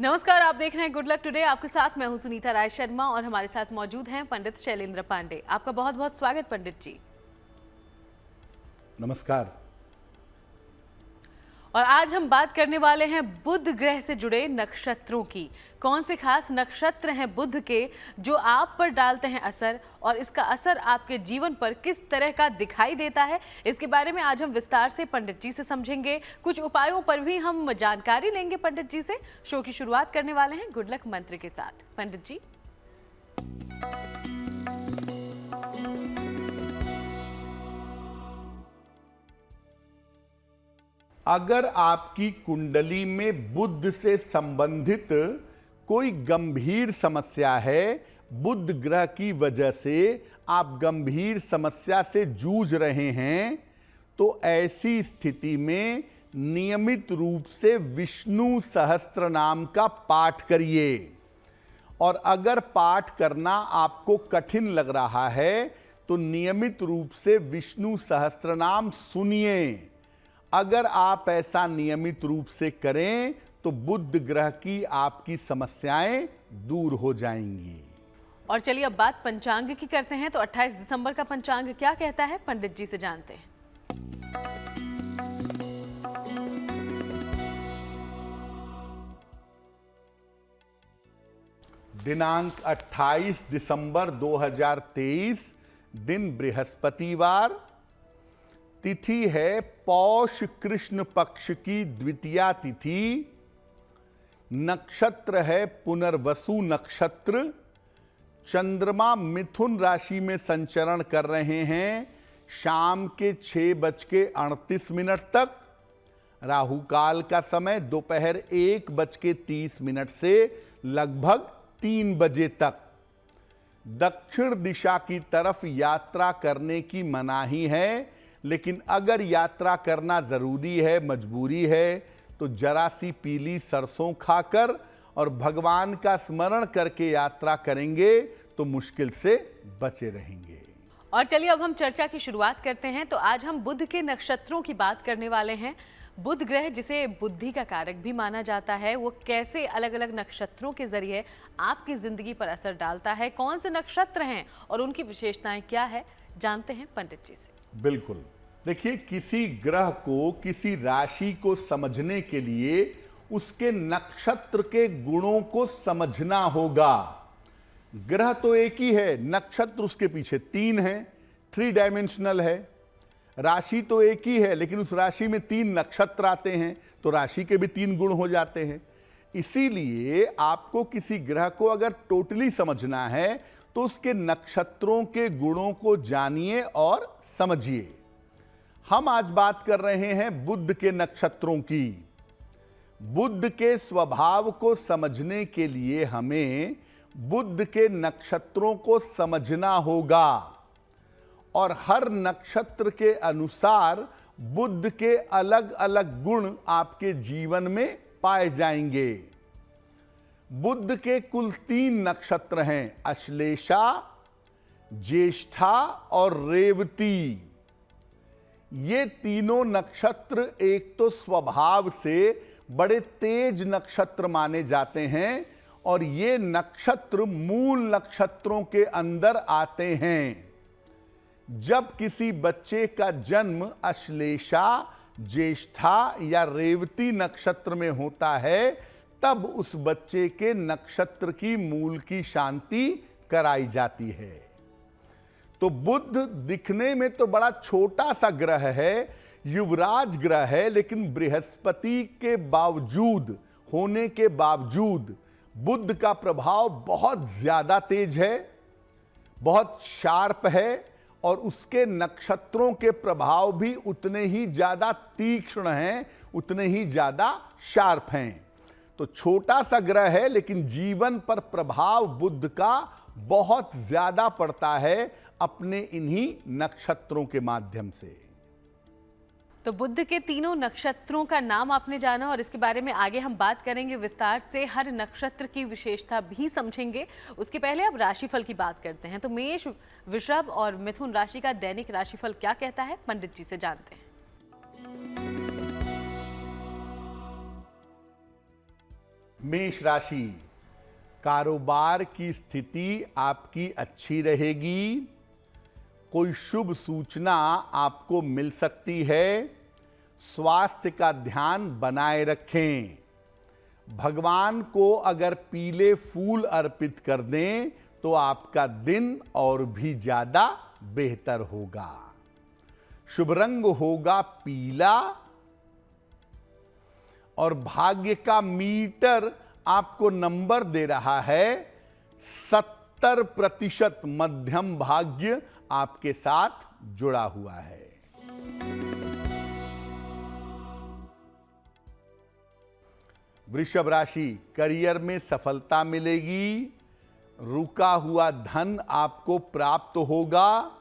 नमस्कार, आप देख रहे हैं गुड लक टुडे। आपके साथ मैं हूं सुनीता राय शर्मा और हमारे साथ मौजूद हैं पंडित शैलेंद्र पांडे। आपका बहुत बहुत स्वागत पंडित जी। नमस्कार। और आज हम बात करने वाले हैं बुध ग्रह से जुड़े नक्षत्रों की। कौन से खास नक्षत्र हैं बुध के जो आप पर डालते हैं असर, और इसका असर आपके जीवन पर किस तरह का दिखाई देता है, इसके बारे में आज हम विस्तार से पंडित जी से समझेंगे। कुछ उपायों पर भी हम जानकारी लेंगे पंडित जी से। शो की शुरुआत करने वाले हैं गुड लक मंत्र के साथ। पंडित जी, अगर आपकी कुंडली में बुध से संबंधित कोई गंभीर समस्या है, बुध ग्रह की वजह से आप गंभीर समस्या से जूझ रहे हैं, तो ऐसी स्थिति में नियमित रूप से विष्णु सहस्त्र नाम का पाठ करिए। और अगर पाठ करना आपको कठिन लग रहा है तो नियमित रूप से विष्णु सहस्त्र नाम सुनिए। अगर आप ऐसा नियमित रूप से करें तो बुध ग्रह की आपकी समस्याएं दूर हो जाएंगी। और चलिए अब बात पंचांग की करते हैं। तो 28 दिसंबर का पंचांग क्या कहता है, पंडित जी से जानते हैं। दिनांक 28 दिसंबर 2023, दिन बृहस्पतिवार, तिथि है पौष कृष्ण पक्ष की द्वितीया तिथि, नक्षत्र है पुनर्वसु नक्षत्र, चंद्रमा मिथुन राशि में संचरण कर रहे हैं शाम के 6:38 तक। राहु काल का समय दोपहर 1:30 से लगभग 3 बजे तक। दक्षिण दिशा की तरफ यात्रा करने की मनाही है, लेकिन अगर यात्रा करना जरूरी है, मजबूरी है, तो जरा सी पीली सरसों खाकर और भगवान का स्मरण करके यात्रा करेंगे तो मुश्किल से बचे रहेंगे। और चलिए अब हम चर्चा की शुरुआत करते हैं। तो आज हम बुध के नक्षत्रों की बात करने वाले हैं। बुध ग्रह, जिसे बुद्धि का कारक भी माना जाता है, वो कैसे अलग अलग नक्षत्रों के जरिए आपकी जिंदगी पर असर डालता है, कौन से नक्षत्र हैं और उनकी विशेषताएं क्या है, जानते हैं पंडित जी से। बिल्कुल। देखिए, किसी ग्रह को, किसी राशि को समझने के लिए उसके नक्षत्र के गुणों को समझना होगा। ग्रह तो एक ही है, नक्षत्र उसके पीछे 3 हैं, 3 डायमेंशनल है। राशि तो एक ही है, लेकिन उस राशि में 3 नक्षत्र आते हैं, तो राशि के भी 3 गुण हो जाते हैं। इसीलिए आपको किसी ग्रह को अगर टोटली समझना है तो उसके नक्षत्रों के गुणों को जानिए और समझिए। हम आज बात कर रहे हैं बुध के नक्षत्रों की। बुध के स्वभाव को समझने के लिए हमें बुध के नक्षत्रों को समझना होगा, और हर नक्षत्र के अनुसार बुध के अलग अलग गुण आपके जीवन में पाए जाएंगे। बुध के कुल 3 नक्षत्र हैं, अश्लेषा, ज्येष्ठा और रेवती। ये तीनों नक्षत्र एक तो स्वभाव से बड़े तेज नक्षत्र माने जाते हैं, और ये नक्षत्र मूल नक्षत्रों के अंदर आते हैं। जब किसी बच्चे का जन्म अश्लेषा, ज्येष्ठा या रेवती नक्षत्र में होता है, तब उस बच्चे के नक्षत्र की मूल की शांति कराई जाती है। तो बुध दिखने में तो बड़ा छोटा सा ग्रह है, युवराज ग्रह है, लेकिन बृहस्पति के बावजूद होने के बावजूद बुध का प्रभाव बहुत ज्यादा तेज है, बहुत शार्प है, और उसके नक्षत्रों के प्रभाव भी उतने ही ज्यादा तीक्ष्ण हैं, उतने ही ज्यादा शार्प हैं। तो छोटा सा ग्रह है, लेकिन जीवन पर प्रभाव बुध का बहुत ज्यादा पड़ता है अपने इन्हीं नक्षत्रों के माध्यम से। तो बुध के तीनों नक्षत्रों का नाम आपने जाना, और इसके बारे में आगे हम बात करेंगे विस्तार से। हर नक्षत्र की विशेषता भी समझेंगे। उसके पहले अब राशिफल की बात करते हैं। तो मेष, वृषभ और मिथुन राशि का दैनिक राशिफल क्या कहता है, पंडित जी से जानते हैं। मेष राशि, कारोबार की स्थिति आपकी अच्छी रहेगी। कोई शुभ सूचना आपको मिल सकती है। स्वास्थ्य का ध्यान बनाए रखें। भगवान को अगर पीले फूल अर्पित कर दें तो आपका दिन और भी ज्यादा बेहतर होगा। शुभ रंग होगा पीला और भाग्य का मीटर आपको नंबर दे रहा है 70%। मध्यम भाग्य आपके साथ जुड़ा हुआ है। वृषभ राशि, करियर में सफलता मिलेगी। रुका हुआ धन आपको प्राप्त होगा।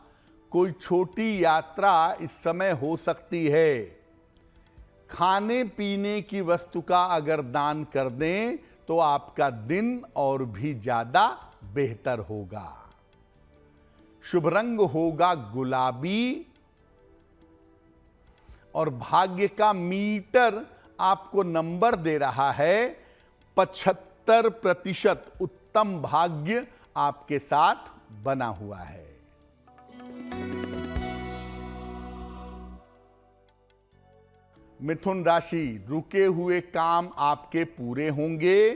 कोई छोटी यात्रा इस समय हो सकती है। खाने पीने की वस्तु का अगर दान कर दें तो आपका दिन और भी ज्यादा बेहतर होगा। शुभ रंग होगा गुलाबी और भाग्य का मीटर आपको नंबर दे रहा है 75%। उत्तम भाग्य आपके साथ बना हुआ है। मिथुन राशि, रुके हुए काम आपके पूरे होंगे।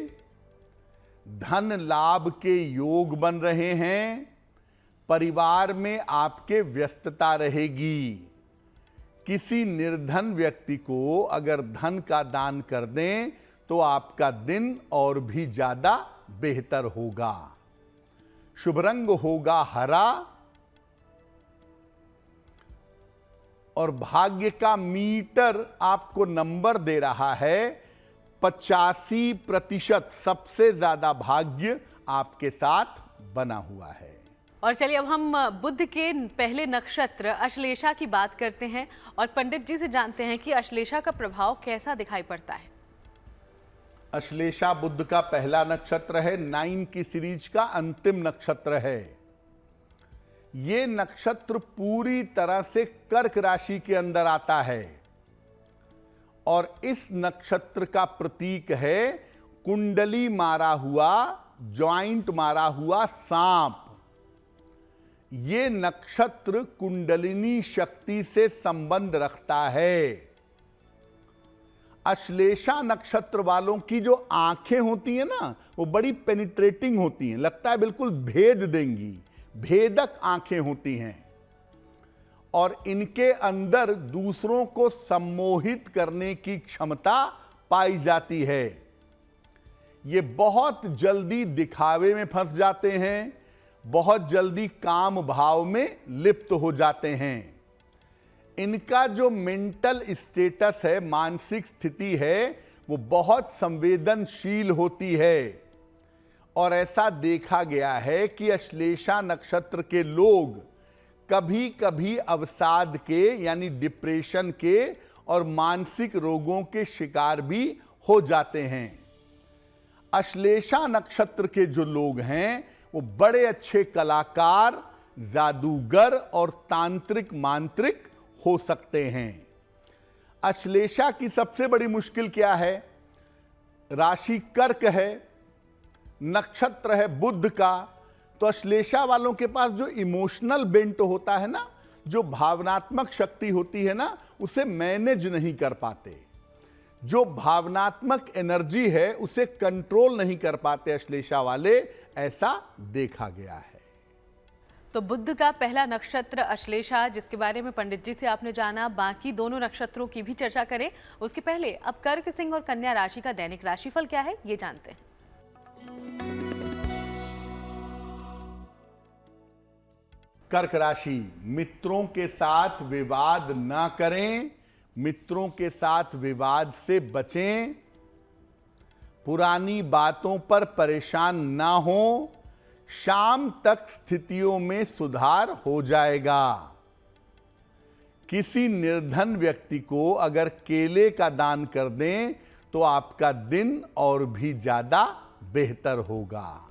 धन लाभ के योग बन रहे हैं। परिवार में आपके व्यस्तता रहेगी। किसी निर्धन व्यक्ति को अगर धन का दान कर दें तो आपका दिन और भी ज्यादा बेहतर होगा। शुभ रंग होगा हरा और भाग्य का मीटर आपको नंबर दे रहा है 85%। सबसे ज्यादा भाग्य आपके साथ बना हुआ है। और चलिए अब हम बुध के पहले नक्षत्र अश्लेषा की बात करते हैं और पंडित जी से जानते हैं कि अश्लेषा का प्रभाव कैसा दिखाई पड़ता है। अश्लेषा बुध का पहला नक्षत्र है। 9 की सीरीज का अंतिम नक्षत्र है। ये नक्षत्र पूरी तरह से कर्क राशि के अंदर आता है और इस नक्षत्र का प्रतीक है कुंडली मारा हुआ, जॉइंट मारा हुआ सांप। ये नक्षत्र कुंडलिनी शक्ति से संबंध रखता है। अश्लेषा नक्षत्र वालों की जो आंखें होती हैं ना, वो बड़ी पेनिट्रेटिंग होती हैं। लगता है बिल्कुल भेद देंगी। भेदक आंखें होती हैं और इनके अंदर दूसरों को सम्मोहित करने की क्षमता पाई जाती है। ये बहुत जल्दी दिखावे में फंस जाते हैं। बहुत जल्दी काम भाव में लिप्त हो जाते हैं। इनका जो मेंटल स्टेटस है, मानसिक स्थिति है, वो बहुत संवेदनशील होती है और ऐसा देखा गया है कि अश्लेषा नक्षत्र के लोग कभी कभी अवसाद के यानी डिप्रेशन के और मानसिक रोगों के शिकार भी हो जाते हैं। अश्लेषा नक्षत्र के जो लोग हैं वो बड़े अच्छे कलाकार, जादूगर और तांत्रिक मांत्रिक हो सकते हैं। अश्लेषा की सबसे बड़ी मुश्किल क्या है? राशि कर्क है, नक्षत्र है बुध का, तो अश्लेषा वालों के पास जो इमोशनल बेंट होता है ना, जो भावनात्मक शक्ति होती है ना, उसे मैनेज नहीं कर पाते। जो भावनात्मक एनर्जी है उसे कंट्रोल नहीं कर पाते अश्लेषा वाले, ऐसा देखा गया है। तो बुध का पहला नक्षत्र अश्लेषा, जिसके बारे में पंडित जी से आपने जाना, बाकी दोनों नक्षत्रों की भी चर्चा करें उसके पहले अब कर्क, सिंह और कन्या राशि का दैनिक राशिफल क्या है ये जानते हैं। कर्क राशि, मित्रों के साथ विवाद ना करें। मित्रों के साथ विवाद से बचें। पुरानी बातों पर परेशान ना हो। शाम तक स्थितियों में सुधार हो जाएगा। किसी निर्धन व्यक्ति को अगर केले का दान कर दें तो आपका दिन और भी ज्यादा बेहतर होगा।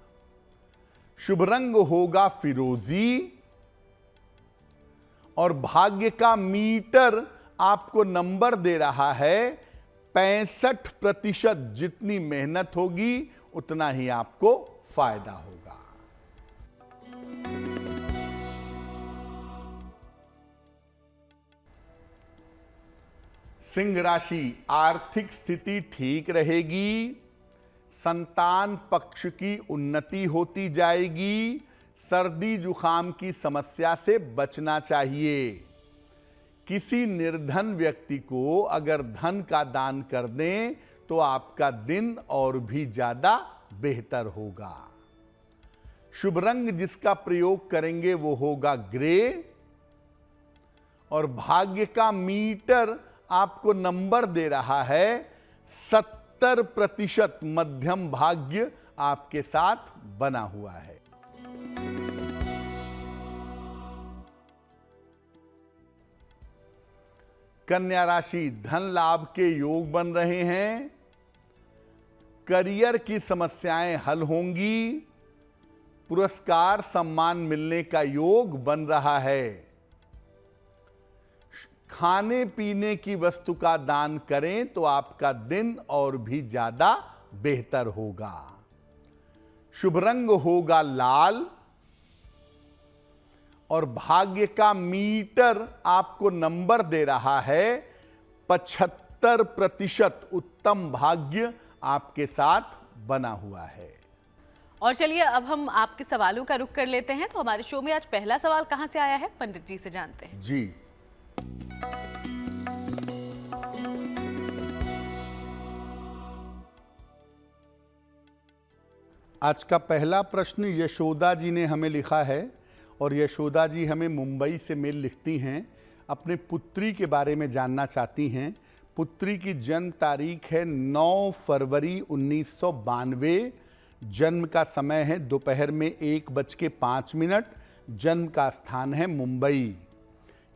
शुभ रंग होगा फिरोजी और भाग्य का मीटर आपको नंबर दे रहा है 65% जितनी मेहनत होगी उतना ही आपको फायदा होगा। सिंह राशि, आर्थिक स्थिति ठीक रहेगी, संतान पक्ष की उन्नति होती जाएगी, सर्दी जुखाम की समस्या से बचना चाहिए। किसी निर्धन व्यक्ति को अगर धन का दान कर दें तो आपका दिन और भी ज्यादा बेहतर होगा। शुभ रंग जिसका प्रयोग करेंगे वो होगा ग्रे, और भाग्य का मीटर आपको नंबर दे रहा है 70% मध्यम भाग्य आपके साथ बना हुआ है। कन्या राशि, धन लाभ के योग बन रहे हैं, करियर की समस्याएं हल होंगी, पुरस्कार सम्मान मिलने का योग बन रहा है। खाने पीने की वस्तु का दान करें तो आपका दिन और भी ज्यादा बेहतर होगा। शुभ रंग होगा लाल, और भाग्य का मीटर आपको नंबर दे रहा है 75% उत्तम भाग्य आपके साथ बना हुआ है। और चलिए अब हम आपके सवालों का रुख कर लेते हैं। तो हमारे शो में आज पहला सवाल कहां से आया है, पंडित जी से जानते हैं। जी, आज का पहला प्रश्न यशोदा जी ने हमें लिखा है, और यशोदा जी हमें मुंबई से मेल लिखती हैं, अपने पुत्री के बारे में जानना चाहती हैं। पुत्री की जन्म तारीख है 9 फरवरी 1992, जन्म का समय है दोपहर में 1:05, जन्म का स्थान है मुंबई।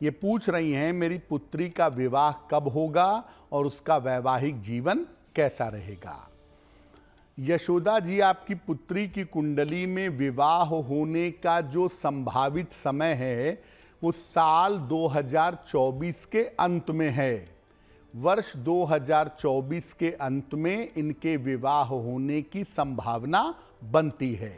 ये पूछ रही हैं मेरी पुत्री का विवाह कब होगा और उसका वैवाहिक जीवन कैसा रहेगा। यशोदा जी, आपकी पुत्री की कुंडली में विवाह होने का जो संभावित समय है वो साल 2024 के अंत में है। वर्ष 2024 के अंत में इनके विवाह होने की संभावना बनती है।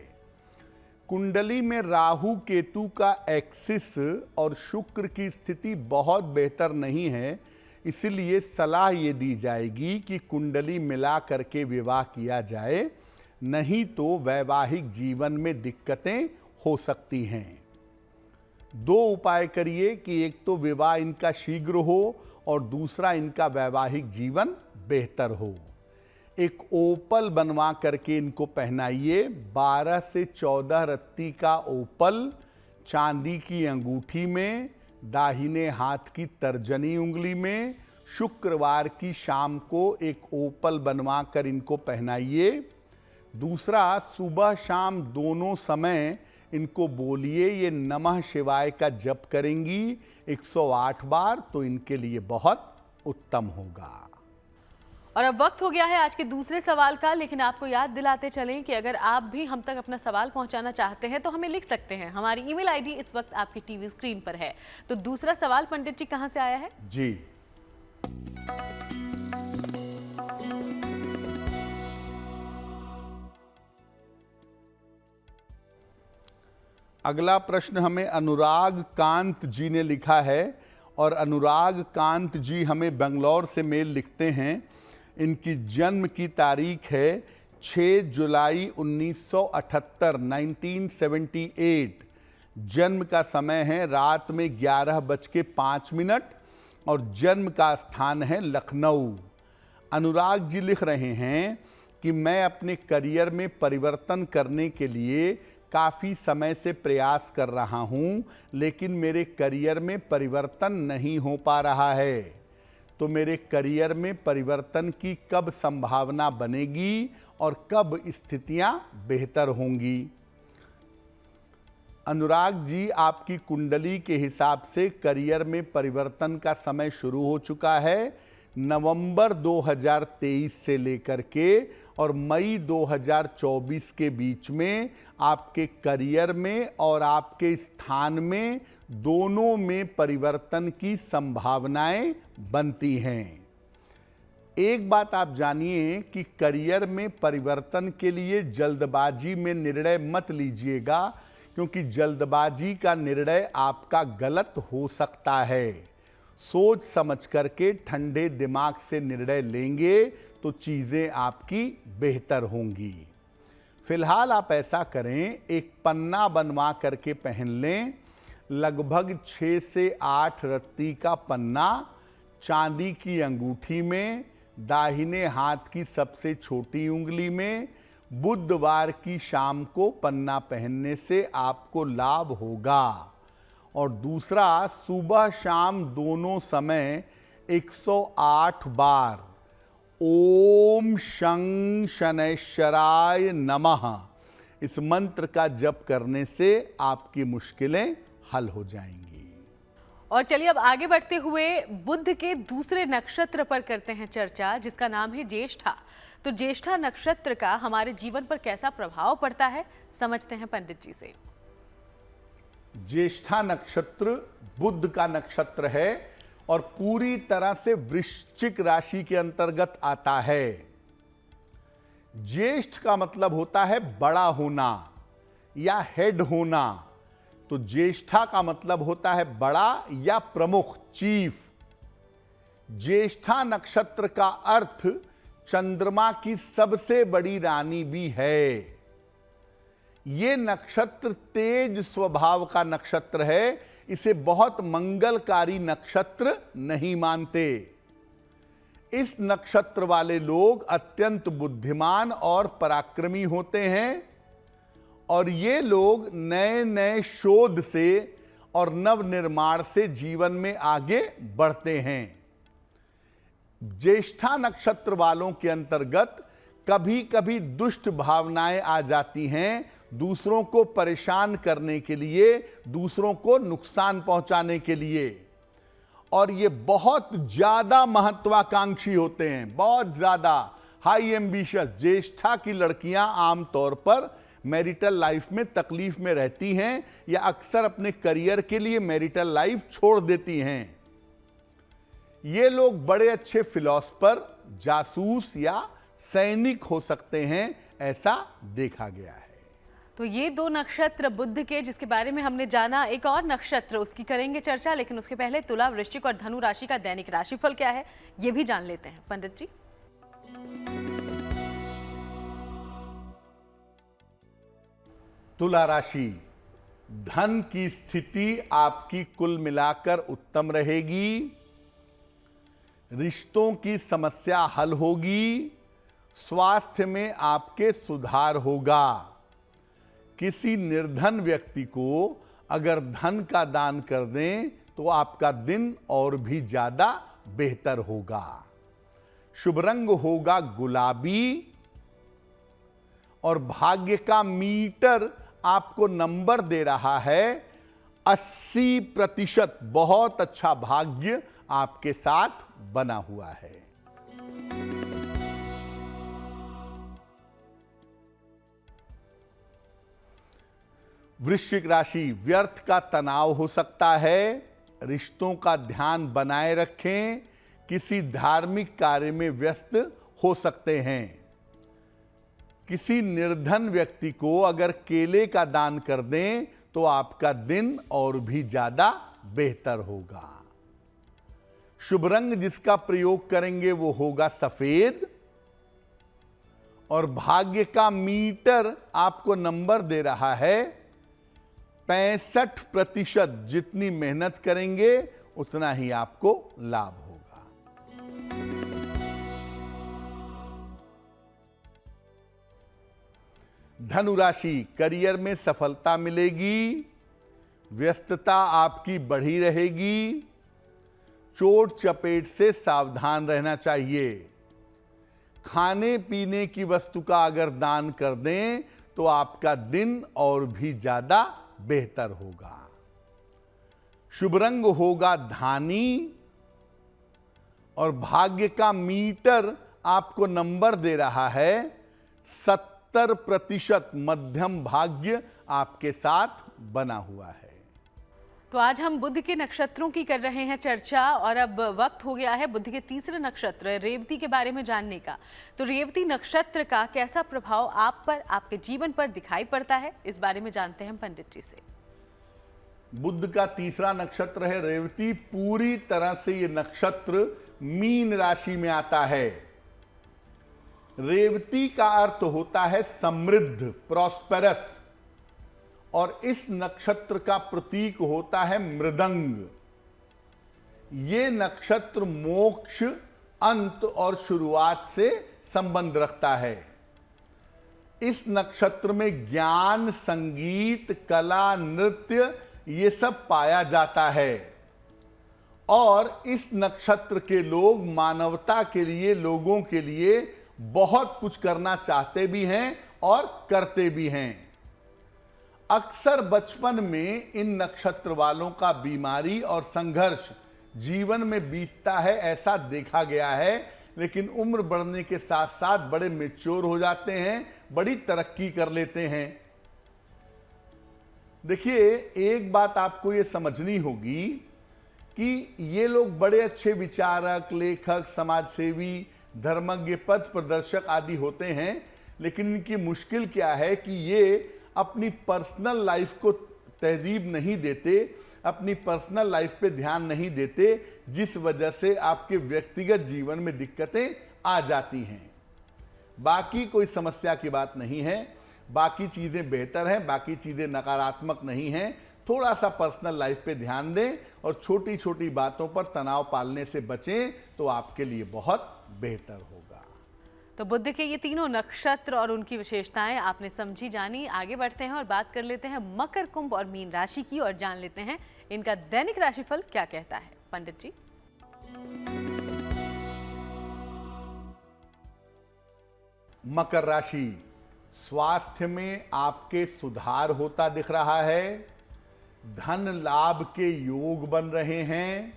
कुंडली में राहु केतु का एक्सिस और शुक्र की स्थिति बहुत बेहतर नहीं है, इसलिए सलाह ये दी जाएगी कि कुंडली मिला करके विवाह किया जाए, नहीं तो वैवाहिक जीवन में दिक्कतें हो सकती हैं। 2 उपाय करिए कि एक तो विवाह इनका शीघ्र हो और दूसरा इनका वैवाहिक जीवन बेहतर हो। एक ओपल बनवा करके इनको पहनाइए, 12 से 14 रत्ती का ओपल चांदी की अंगूठी में, दाहिने हाथ की तर्जनी उंगली में। शुक्रवार की शाम को एक ओपल बनवा कर इनको पहनाइए। दूसरा, सुबह शाम दोनों समय इनको बोलिए ये नमः शिवाय का जप करेंगी 108 बार, तो इनके लिए बहुत उत्तम होगा। और अब वक्त हो गया है आज के दूसरे सवाल का, लेकिन आपको याद दिलाते चलें कि अगर आप भी हम तक अपना सवाल पहुंचाना चाहते हैं तो हमें लिख सकते हैं। हमारी ईमेल आईडी इस वक्त आपकी टीवी स्क्रीन पर है। तो दूसरा सवाल पंडित जी कहां से आया है? जी, अगला प्रश्न हमें अनुराग कांत जी ने लिखा है, और अनुराग कांत जी हमें बेंगलौर से मेल लिखते हैं। इनकी जन्म की तारीख है 6 जुलाई 1978, 1978। जन्म का समय है रात में 11:05, और जन्म का स्थान है लखनऊ। अनुराग जी लिख रहे हैं कि मैं अपने करियर में परिवर्तन करने के लिए काफ़ी समय से प्रयास कर रहा हूं, लेकिन मेरे करियर में परिवर्तन नहीं हो पा रहा है। तो मेरे करियर में परिवर्तन की कब संभावना बनेगी और कब स्थितियां बेहतर होंगी? अनुराग जी, आपकी कुंडली के हिसाब से करियर में परिवर्तन का समय शुरू हो चुका है नवंबर 2023 से लेकर के, और मई 2024 के बीच में आपके करियर में और आपके स्थान में दोनों में परिवर्तन की संभावनाएं बनती हैं। एक बात आप जानिए कि करियर में परिवर्तन के लिए जल्दबाजी में निर्णय मत लीजिएगा, क्योंकि जल्दबाजी का निर्णय आपका गलत हो सकता है। सोच समझ करके ठंडे दिमाग से निर्णय लेंगे तो चीज़ें आपकी बेहतर होंगी। फिलहाल आप ऐसा करें, एक पन्ना बनवा करके पहन लें। लगभग 6 से 8 रत्ती का पन्ना चांदी की अंगूठी में, दाहिने हाथ की सबसे छोटी उंगली में। बुधवार की शाम को पन्ना पहनने से आपको लाभ होगा। और दूसरा, सुबह शाम दोनों समय 108 बार ओम शं शनैश्चराय नमः इस मंत्र का जप करने से आपकी मुश्किलें हल हो जाएंगी। और चलिए अब आगे बढ़ते हुए बुध के दूसरे नक्षत्र पर करते हैं चर्चा, जिसका नाम है ज्येष्ठा। तो ज्येष्ठा नक्षत्र का हमारे जीवन पर कैसा प्रभाव पड़ता है, समझते हैं पंडित जी से। ज्येष्ठा नक्षत्र बुध का नक्षत्र है और पूरी तरह से वृश्चिक राशि के अंतर्गत आता है। ज्येष्ठ का मतलब होता है बड़ा होना या हेड होना, तो ज्येष्ठा का मतलब होता है बड़ा या प्रमुख, चीफ। ज्येष्ठा नक्षत्र का अर्थ चंद्रमा की सबसे बड़ी रानी भी है। ये नक्षत्र तेज स्वभाव का नक्षत्र है, इसे बहुत मंगलकारी नक्षत्र नहीं मानते। इस नक्षत्र वाले लोग अत्यंत बुद्धिमान और पराक्रमी होते हैं और ये लोग नए नए शोध से और नवनिर्माण से जीवन में आगे बढ़ते हैं। ज्येष्ठा नक्षत्र वालों के अंतर्गत कभी कभी दुष्ट भावनाएं आ जाती हैं, दूसरों को परेशान करने के लिए, दूसरों को नुकसान पहुंचाने के लिए। और ये बहुत ज्यादा महत्वाकांक्षी होते हैं, बहुत ज्यादा हाई एम्बिशियस। ज्येष्ठा की लड़कियां आमतौर पर मैरिटल लाइफ में तकलीफ में रहती हैं या अक्सर अपने करियर के लिए मैरिटल लाइफ छोड़ देती हैं। ये लोग बड़े अच्छे फिलॉसफर, जासूस या सैनिक हो सकते हैं, ऐसा देखा गया है। तो ये दो नक्षत्र बुध के, जिसके बारे में हमने जाना। एक और नक्षत्र, उसकी करेंगे चर्चा, लेकिन उसके पहले तुला, वृश्चिक और धनु राशि का दैनिक राशिफल क्या है, ये भी जान लेते हैं पंडित जी। तुला राशि, धन की स्थिति आपकी कुल मिलाकर उत्तम रहेगी। रिश्तों की समस्या हल होगी। स्वास्थ्य में आपके सुधार होगा। किसी निर्धन व्यक्ति को अगर धन का दान कर दें तो आपका दिन और भी ज्यादा बेहतर होगा। शुभ रंग होगा गुलाबी और भाग्य का मीटर आपको नंबर दे रहा है 80%। बहुत अच्छा भाग्य आपके साथ बना हुआ है। वृश्चिक राशि, व्यर्थ का तनाव हो सकता है। रिश्तों का ध्यान बनाए रखें। किसी धार्मिक कार्य में व्यस्त हो सकते हैं। किसी निर्धन व्यक्ति को अगर केले का दान कर दें तो आपका दिन और भी ज्यादा बेहतर होगा। शुभ रंग जिसका प्रयोग करेंगे वो होगा सफेद और भाग्य का मीटर आपको नंबर दे रहा है 65%। जितनी मेहनत करेंगे उतना ही आपको लाभ होगा। धनु राशि, करियर में सफलता मिलेगी। व्यस्तता आपकी बढ़ी रहेगी। चोट चपेट से सावधान रहना चाहिए। खाने पीने की वस्तु का अगर दान कर दें तो आपका दिन और भी ज्यादा बेहतर होगा। शुभ रंग होगा धानी और भाग्य का मीटर आपको नंबर दे रहा है 70%। मध्यम भाग्य आपके साथ बना हुआ है। तो आज हम बुध के नक्षत्रों की कर रहे हैं चर्चा और अब वक्त हो गया है बुध के तीसरे नक्षत्र रेवती के बारे में जानने का। तो रेवती नक्षत्र का कैसा प्रभाव आप पर, आपके जीवन पर दिखाई पड़ता है, इस बारे में जानते हैं पंडित जी से। बुध का तीसरा नक्षत्र है रेवती। पूरी तरह से यह नक्षत्र मीन राशि में आता है। रेवती का अर्थ होता है समृद्ध, प्रॉस्पेरस, और इस नक्षत्र का प्रतीक होता है मृदंग। ये नक्षत्र मोक्ष, अंत और शुरुआत से संबंध रखता है। इस नक्षत्र में ज्ञान, संगीत, कला, नृत्य ये सब पाया जाता है और इस नक्षत्र के लोग मानवता के लिए, लोगों के लिए बहुत कुछ करना चाहते भी हैं और करते भी हैं। अक्सर बचपन में इन नक्षत्र वालों का बीमारी और संघर्ष जीवन में बीतता है, ऐसा देखा गया है, लेकिन उम्र बढ़ने के साथ साथ बड़े मैच्योर हो जाते हैं, बड़ी तरक्की कर लेते हैं। देखिए, एक बात आपको ये समझनी होगी कि ये लोग बड़े अच्छे विचारक, लेखक, समाजसेवी, धर्मज्ञ, पथ प्रदर्शक आदि होते हैं, लेकिन इनकी मुश्किल क्या है कि ये अपनी पर्सनल लाइफ को तहजीब नहीं देते, अपनी पर्सनल लाइफ पे ध्यान नहीं देते, जिस वजह से आपके व्यक्तिगत जीवन में दिक्कतें आ जाती हैं। बाकी कोई समस्या की बात नहीं है, बाकी चीज़ें बेहतर हैं, बाकी चीज़ें नकारात्मक नहीं हैं। थोड़ा सा पर्सनल लाइफ पे ध्यान दें और छोटी छोटी बातों पर तनाव पालने से बचें तो आपके लिए बहुत बेहतर होगा। तो बुध के ये तीनों नक्षत्र और उनकी विशेषताएं आपने समझी, जानी। आगे बढ़ते हैं और बात कर लेते हैं मकर, कुंभ और मीन राशि की और जान लेते हैं इनका दैनिक राशिफल क्या कहता है। पंडित जी। मकर राशि, स्वास्थ्य में आपके सुधार होता दिख रहा है। धन लाभ के योग बन रहे हैं।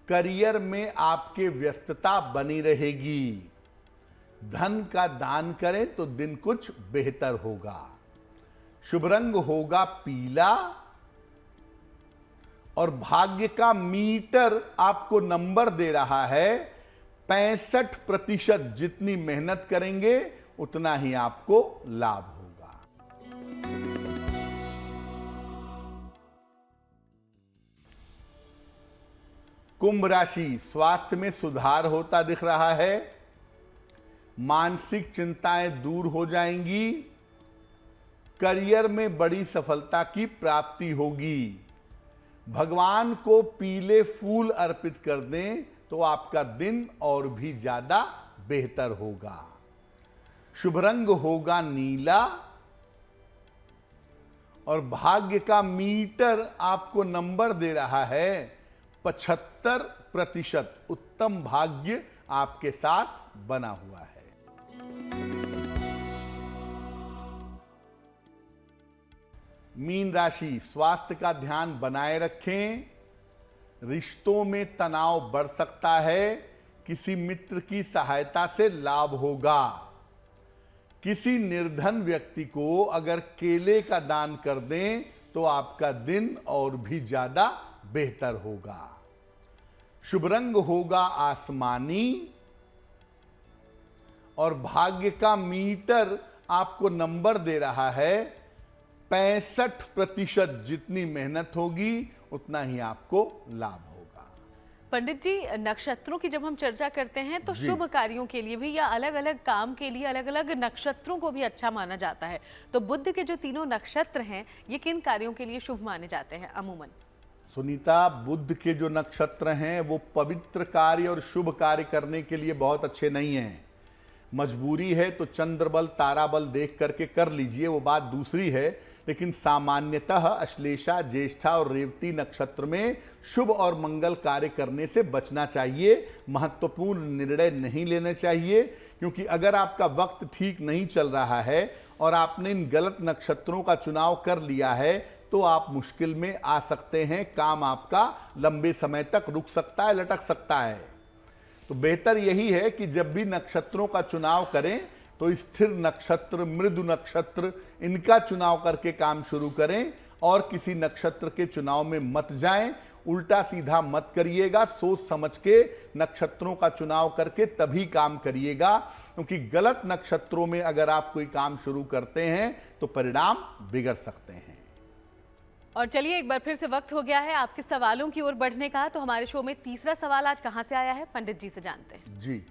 करियर में आपके व्यस्तता बनी रहेगी। धन का दान करें तो दिन कुछ बेहतर होगा। शुभ रंग होगा पीला और भाग्य का मीटर आपको नंबर दे रहा है 65%। जितनी मेहनत करेंगे उतना ही आपको लाभ होगा। कुंभ राशि, स्वास्थ्य में सुधार होता दिख रहा है। मानसिक चिंताएं दूर हो जाएंगी। करियर में बड़ी सफलता की प्राप्ति होगी। भगवान को पीले फूल अर्पित कर दें तो आपका दिन और भी ज्यादा बेहतर होगा। शुभ रंग होगा नीला और भाग्य का मीटर आपको नंबर दे रहा है 75%। उत्तम भाग्य आपके साथ बना हुआ है। मीन राशि, स्वास्थ्य का ध्यान बनाए रखें। रिश्तों में तनाव बढ़ सकता है। किसी मित्र की सहायता से लाभ होगा। किसी निर्धन व्यक्ति को अगर केले का दान कर दें तो आपका दिन और भी ज्यादा बेहतर होगा। शुभ रंग होगा आसमानी और भाग्य का मीटर आपको नंबर दे रहा है 65%। जितनी मेहनत होगी उतना ही आपको लाभ होगा। पंडित जी, नक्षत्रों की जब हम चर्चा करते हैं तो शुभ कार्यों के लिए भी या अलग अलग काम के लिए अलग अलग नक्षत्रों को भी अच्छा माना जाता है। तो बुध के जो तीनों नक्षत्र हैं ये किन कार्यों के लिए शुभ माने जाते हैं अमूमन? सुनीता, बुध के जो नक्षत्र हैं वो पवित्र कार्य और शुभ कार्य करने के लिए बहुत अच्छे नहीं हैं। मजबूरी है तो चंद्र बल, तारा बल देख करके कर लीजिए, वो बात दूसरी है। लेकिन सामान्यतः अश्लेषा, ज्येष्ठा और रेवती नक्षत्र में शुभ और मंगल कार्य करने से बचना चाहिए। महत्वपूर्ण निर्णय नहीं लेने चाहिए, क्योंकि अगर आपका वक्त ठीक नहीं चल रहा है और आपने इन गलत नक्षत्रों का चुनाव कर लिया है तो आप मुश्किल में आ सकते हैं। काम आपका लंबे समय तक रुक सकता है, लटक सकता है। तो बेहतर यही है कि जब भी नक्षत्रों का चुनाव करें तो स्थिर नक्षत्र, मृदु नक्षत्र, इनका चुनाव करके काम शुरू करें। और किसी नक्षत्र के चुनाव में मत जाएं, उल्टा सीधा मत करिएगा, सोच समझ के नक्षत्रों का चुनाव करके तभी काम करिएगा, क्योंकि गलत नक्षत्रों में अगर आप कोई काम शुरू करते हैं तो परिणाम बिगड़ सकते हैं। और चलिए एक बार फिर से वक्त हो गया है आपके सवालों की ओर बढ़ने का। तो हमारे शो में तीसरा सवाल आज कहां से आया है, पंडित जी से जानते हैं। जी,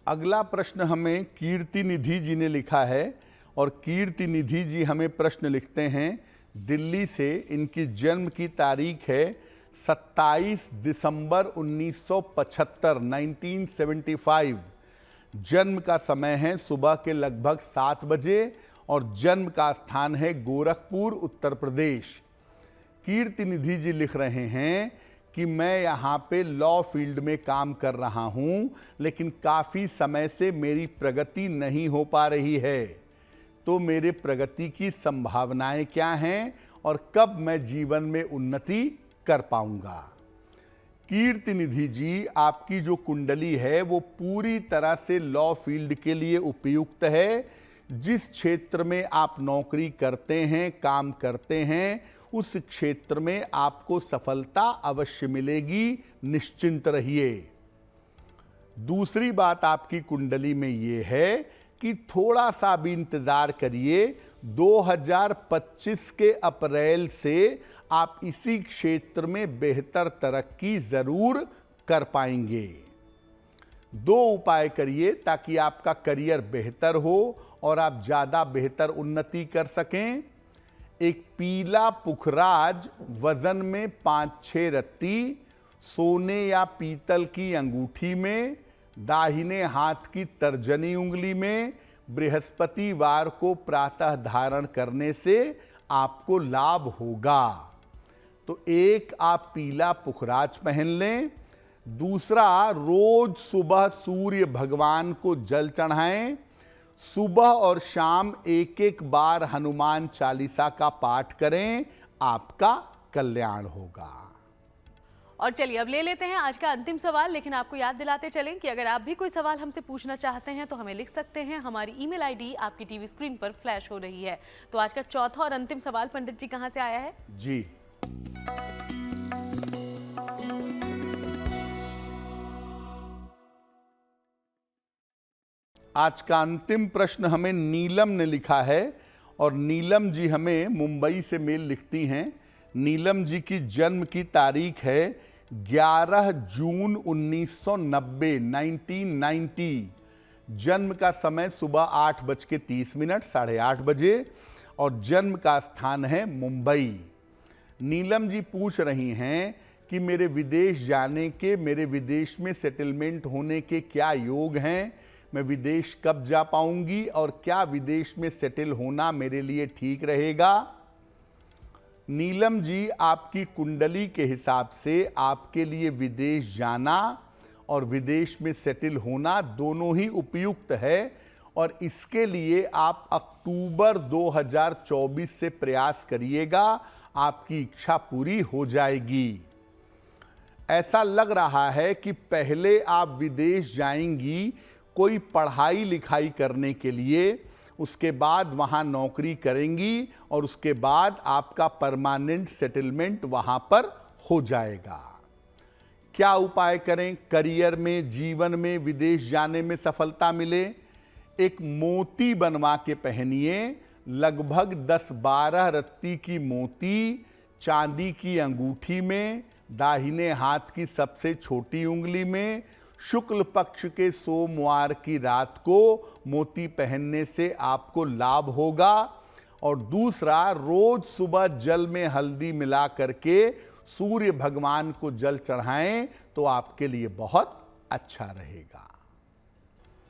अगला प्रश्न हमें कीर्ति निधि जी ने लिखा है और कीर्ति निधि जी हमें प्रश्न लिखते हैं दिल्ली से। इनकी जन्म की तारीख है 27 दिसंबर 1975, 1975। जन्म का समय है सुबह के लगभग 7 बजे और जन्म का स्थान है गोरखपुर, उत्तर प्रदेश। कीर्ति निधि जी लिख रहे हैं कि मैं यहाँ पे लॉ फील्ड में काम कर रहा हूँ, लेकिन काफ़ी समय से मेरी प्रगति नहीं हो पा रही है। तो मेरे प्रगति की संभावनाएं क्या हैं और कब मैं जीवन में उन्नति कर पाऊंगा? कीर्ति निधि जी, आपकी जो कुंडली है वो पूरी तरह से लॉ फील्ड के लिए उपयुक्त है। जिस क्षेत्र में आप नौकरी करते हैं, काम करते हैं, उस क्षेत्र में आपको सफलता अवश्य मिलेगी, निश्चिंत रहिए। दूसरी बात आपकी कुंडली में ये है कि थोड़ा सा भी इंतजार करिए, 2025 के अप्रैल से आप इसी क्षेत्र में बेहतर तरक्की जरूर कर पाएंगे। 2 उपाय करिए ताकि आपका करियर बेहतर हो और आप ज़्यादा बेहतर उन्नति कर सकें। एक पीला पुखराज वजन में 5-6 रत्ती सोने या पीतल की अंगूठी में, दाहिने हाथ की तर्जनी उंगली में बृहस्पतिवार को प्रातः धारण करने से आपको लाभ होगा। तो एक आप पीला पुखराज पहन लें। दूसरा, रोज सुबह सूर्य भगवान को जल चढ़ाएं। सुबह और शाम 1-1 बार हनुमान चालीसा का पाठ करें, आपका कल्याण होगा। और चलिए अब ले लेते हैं आज का अंतिम सवाल, लेकिन आपको याद दिलाते चलें कि अगर आप भी कोई सवाल हमसे पूछना चाहते हैं तो हमें लिख सकते हैं। हमारी ईमेल आईडी आपकी टीवी स्क्रीन पर फ्लैश हो रही है। तो आज का चौथा और अंतिम सवाल पंडित जी कहां से आया है? जी, आज का अंतिम प्रश्न हमें नीलम ने लिखा है और नीलम जी हमें मुंबई से मेल लिखती हैं। नीलम जी की जन्म की तारीख है 11 जून 1990, 1990। जन्म का समय सुबह 8:30, 8:30 बजे और जन्म का स्थान है मुंबई। नीलम जी पूछ रही हैं कि मेरे विदेश जाने के, मेरे विदेश में सेटलमेंट होने के क्या योग हैं, मैं विदेश कब जा पाऊंगी और क्या विदेश में सेटल होना मेरे लिए ठीक रहेगा? नीलम जी, आपकी कुंडली के हिसाब से आपके लिए विदेश जाना और विदेश में सेटल होना दोनों ही उपयुक्त है और इसके लिए आप अक्टूबर 2024 से प्रयास करिएगा, आपकी इच्छा पूरी हो जाएगी। ऐसा लग रहा है कि पहले आप विदेश जाएंगी कोई पढ़ाई लिखाई करने के लिए, उसके बाद वहाँ नौकरी करेंगी और उसके बाद आपका परमानेंट सेटलमेंट वहाँ पर हो जाएगा। क्या उपाय करें करियर में, जीवन में, विदेश जाने में सफलता मिले? एक मोती बनवा के पहनिए, लगभग 10-12 रत्ती की मोती चांदी की अंगूठी में, दाहिने हाथ की सबसे छोटी उंगली में। शुक्ल पक्ष के सोमवार की रात को मोती पहनने से आपको लाभ होगा। और दूसरा, रोज सुबह जल में हल्दी मिला करके सूर्य भगवान को जल चढ़ाएं तो आपके लिए बहुत अच्छा रहेगा।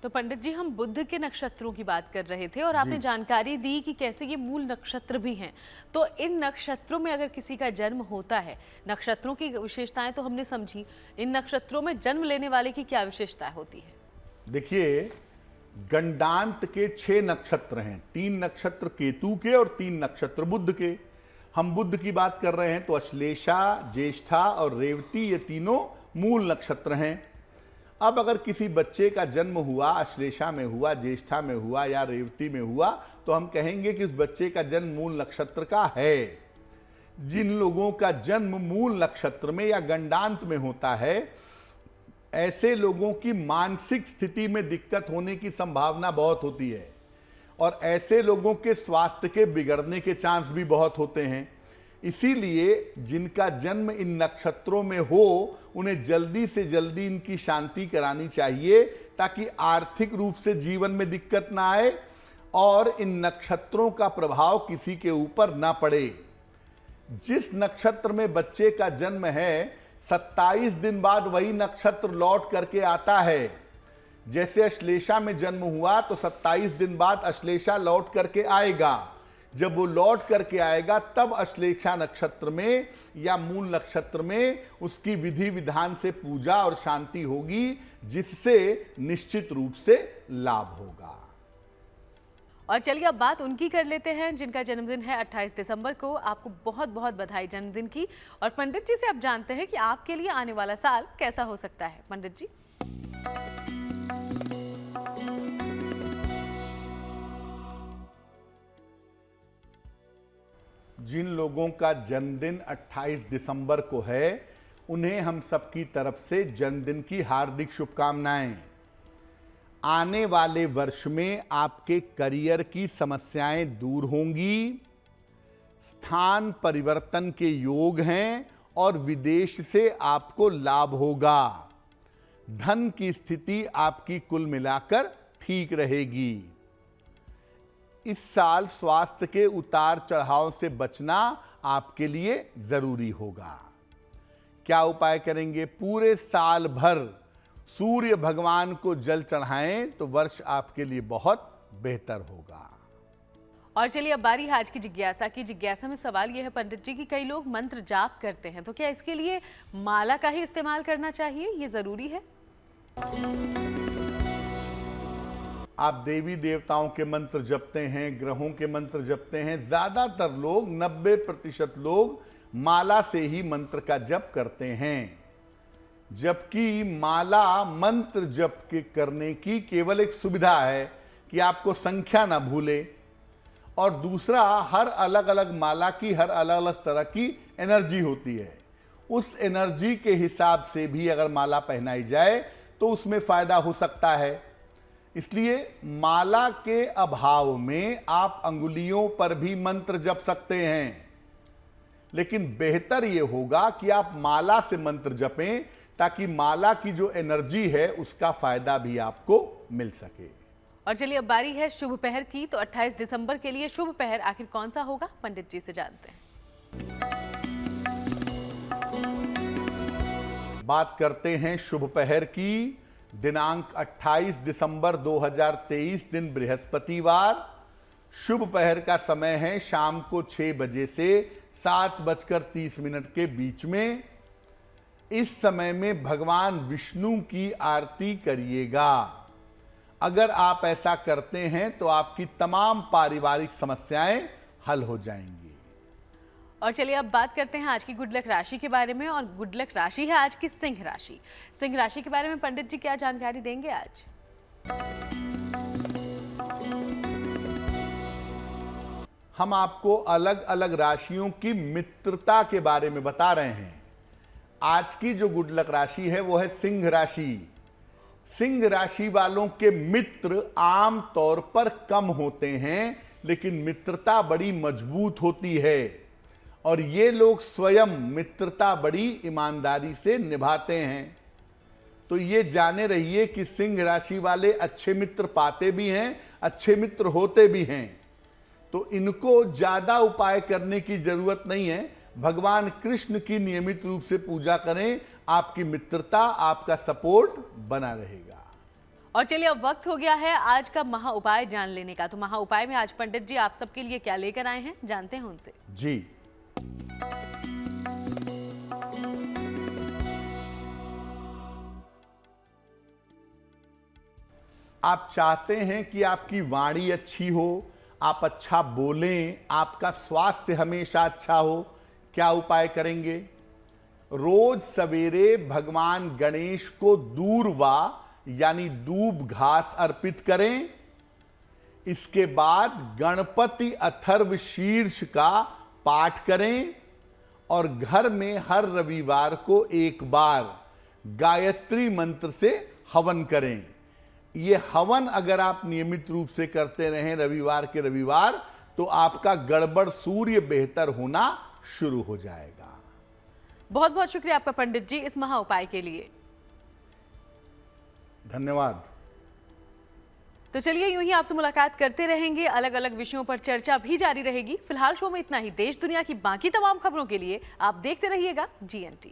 तो पंडित जी, हम बुध के नक्षत्रों की बात कर रहे थे और आपने जानकारी दी कि कैसे ये मूल नक्षत्र भी हैं। तो इन नक्षत्रों में अगर किसी का जन्म होता है, नक्षत्रों की विशेषताएं तो हमने समझी, इन नक्षत्रों में जन्म लेने वाले की क्या विशेषताएं होती है? देखिए, गंडांत के 6 नक्षत्र हैं, 3 नक्षत्र केतु के और 3 नक्षत्र बुध के। हम बुध की बात कर रहे हैं तो अश्लेषा, ज्येष्ठा और रेवती, ये तीनों मूल नक्षत्र हैं। अब अगर किसी बच्चे का जन्म हुआ, अश्लेषा में हुआ, ज्येष्ठा में हुआ या रेवती में हुआ, तो हम कहेंगे कि उस बच्चे का जन्म मूल नक्षत्र का है। जिन लोगों का जन्म मूल नक्षत्र में या गंडांत में होता है, ऐसे लोगों की मानसिक स्थिति में दिक्कत होने की संभावना बहुत होती है और ऐसे लोगों के स्वास्थ्य के बिगड़ने के चांस भी बहुत होते हैं। इसीलिए जिनका जन्म इन नक्षत्रों में हो, उन्हें जल्दी से जल्दी इनकी शांति करानी चाहिए ताकि आर्थिक रूप से जीवन में दिक्कत ना आए और इन नक्षत्रों का प्रभाव किसी के ऊपर ना पड़े। जिस नक्षत्र में बच्चे का जन्म है, 27 दिन बाद वही नक्षत्र लौट करके आता है। जैसे अश्लेषा में जन्म हुआ तो 27 दिन बाद अश्लेषा लौट करके आएगा। जब वो लौट करके आएगा तब अश्लेषा नक्षत्र में या मूल नक्षत्र में उसकी विधि विधान से पूजा और शांति होगी, जिससे निश्चित रूप से लाभ होगा। और चलिए अब बात उनकी कर लेते हैं जिनका जन्मदिन है 28 दिसंबर को। आपको बहुत बहुत बधाई जन्मदिन की। और पंडित जी से अब जानते हैं कि आपके लिए आने वाला साल कैसा हो सकता है। पंडित जी। जिन लोगों का जन्मदिन 28 दिसंबर को है, उन्हें हम सबकी तरफ से जन्मदिन की हार्दिक शुभकामनाएं। आने वाले वर्ष में आपके करियर की समस्याएं दूर होंगी, स्थान परिवर्तन के योग हैं और विदेश से आपको लाभ होगा। धन की स्थिति आपकी कुल मिलाकर ठीक रहेगी। इस साल स्वास्थ्य के उतार चढ़ाव से बचना आपके लिए जरूरी होगा। क्या उपाय करेंगे? पूरे साल भर सूर्य भगवान को जल चढ़ाएं तो वर्ष आपके लिए बहुत बेहतर होगा। और चलिए अब बारी है आज की जिज्ञासा की। जिज्ञासा में सवाल यह है पंडित जी कि कई लोग मंत्र जाप करते हैं, तो क्या इसके लिए माला का ही इस्तेमाल करना चाहिए? ये जरूरी है? आप देवी देवताओं के मंत्र जपते हैं, ग्रहों के मंत्र जपते हैं। ज्यादातर लोग 90% लोग माला से ही मंत्र का जप करते हैं, जबकि माला मंत्र जप के करने की केवल एक सुविधा है कि आपको संख्या ना भूले, और दूसरा हर अलग अलग माला की हर अलग अलग तरह की एनर्जी होती है। उस एनर्जी के हिसाब से भी अगर माला पहनाई जाए तो उसमें फायदा हो सकता है। इसलिए माला के अभाव में आप अंगुलियों पर भी मंत्र जप सकते हैं, लेकिन बेहतर यह होगा कि आप माला से मंत्र जपें ताकि माला की जो एनर्जी है उसका फायदा भी आपको मिल सके। और चलिए अब बारी है शुभ पहर की। तो 28 दिसंबर के लिए शुभ पहर आखिर कौन सा होगा? पंडित जी से जानते हैं। बात करते हैं शुभ पहर की। दिनांक 28 दिसंबर 2023 दिन बृहस्पतिवार। शुभ पहर का समय है शाम को 6 बजे से 7:30 के बीच में। इस समय में भगवान विष्णु की आरती करिएगा। अगर आप ऐसा करते हैं तो आपकी तमाम पारिवारिक समस्याएं हल हो जाएंगी। और चलिए अब बात करते हैं आज की गुड लक राशि के बारे में। और गुड लक राशि है आज की सिंह राशि। सिंह राशि के बारे में पंडित जी क्या जानकारी देंगे आज? हम आपको अलग अलग राशियों की मित्रता के बारे में बता रहे हैं। आज की जो गुड लक राशि है वो है सिंह राशि। सिंह राशि वालों के मित्र आम तौर पर कम होते हैं, लेकिन मित्रता बड़ी मजबूत होती है और ये लोग स्वयं मित्रता बड़ी ईमानदारी से निभाते हैं। तो ये जाने रहिए कि सिंह राशि वाले अच्छे मित्र पाते भी हैं, अच्छे मित्र होते भी हैं। तो इनको ज्यादा उपाय करने की जरूरत नहीं है। भगवान कृष्ण की नियमित रूप से पूजा करें, आपकी मित्रता, आपका सपोर्ट बना रहेगा। और चलिए अब वक्त हो गया है आज का महा उपाय जान लेने का। तो महा उपाय में आज पंडित जी आप सबके लिए क्या लेकर आए हैं, जानते हैं उनसे। जी, आप चाहते हैं कि आपकी वाणी अच्छी हो, आप अच्छा बोलें, आपका स्वास्थ्य हमेशा अच्छा हो। क्या उपाय करेंगे? रोज सवेरे भगवान गणेश को दूर्वा यानी दूब घास अर्पित करें। इसके बाद गणपति अथर्व शीर्ष का पाठ करें और घर में हर रविवार को एक बार गायत्री मंत्र से हवन करें। ये हवन अगर आप नियमित रूप से करते रहें रविवार के रविवार, तो आपका गड़बड़ सूर्य बेहतर होना शुरू हो जाएगा। बहुत बहुत शुक्रिया आपका पंडित जी इस महा उपाय के लिए। धन्यवाद। तो चलिए यूं ही आपसे मुलाकात करते रहेंगे, अलग अलग विषयों पर चर्चा भी जारी रहेगी। फिलहाल शो में इतना ही। देश दुनिया की बाकी तमाम खबरों के लिए आप देखते रहिएगा GNT।